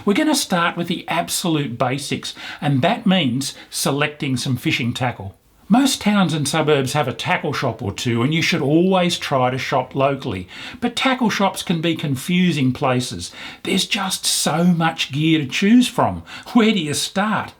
We're going to start with the absolute basics, and that means selecting some fishing tackle. Most towns and suburbs have a tackle shop or two, and you should always try to shop locally. But tackle shops can be confusing places. There's just so much gear to choose from. Where do you start?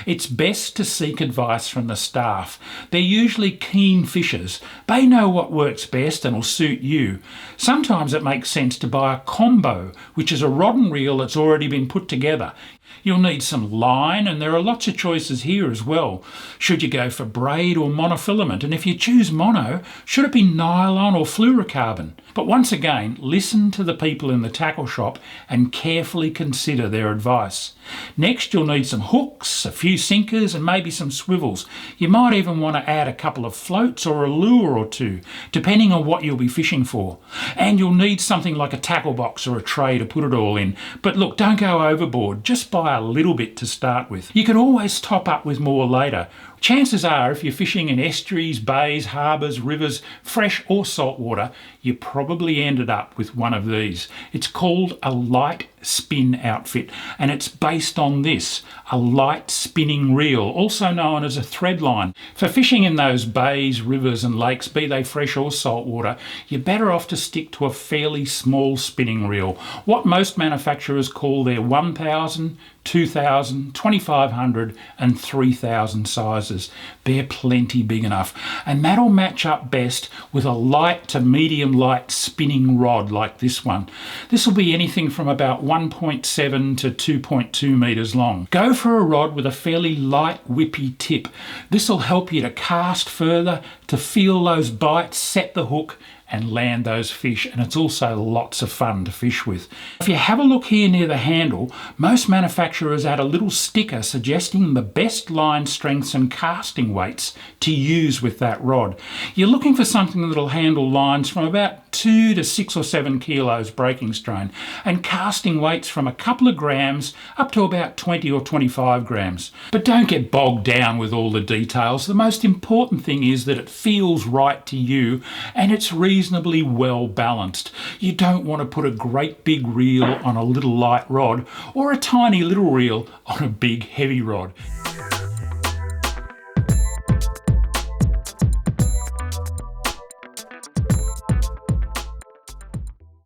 It's best to seek advice from the staff. They're usually keen fishers. They know what works best and will suit you. Sometimes it makes sense to buy a combo, which is a rod and reel that's already been put together. You'll need some line, and there are lots of choices here as well. Should you go for braid or monofilament? And if you choose mono, should it be nylon or fluorocarbon? But once again, listen to the people in the tackle shop and carefully consider their advice. Next, you'll need some hooks, a few sinkers, and maybe some swivels. You might even want to add a couple of floats or a lure or two, depending on what you'll be fishing for. And you'll need something like a tackle box or a tray to put it all in. But look, don't go overboard. Just buy a little bit to start with. You can always top up with more later. Chances are, if you're fishing in estuaries, bays, harbours, rivers, fresh or salt water, you probably ended up with one of these. It's called a light spin outfit, and it's based on this, a light spinning reel, also known as a thread line. For fishing in those bays, rivers and lakes, be they fresh or salt water, you're better off to stick to a fairly small spinning reel, what most manufacturers call their 1000, 2000, 2500 and 3000 sizes. They're plenty big enough, and that'll match up best with a light to medium light spinning rod like this one. This will be anything from about 1.7 to 2.2 metres long. Go for a rod with a fairly light whippy tip. This will help you to cast further, to feel those bites, set the hook and land those fish, and it's also lots of fun to fish with. If you have a look here near the handle, most manufacturers add a little sticker suggesting the best line strengths and casting weights to use with that rod. You're looking for something that'll handle lines from about 2 to 6 or 7 kilos breaking strain, and casting weights from a couple of grams up to about 20 or 25 grams. But don't get bogged down with all the details. The most important thing is that it feels right to you and it's reasonably well balanced. You don't want to put a great big reel on a little light rod or a tiny little reel on a big heavy rod.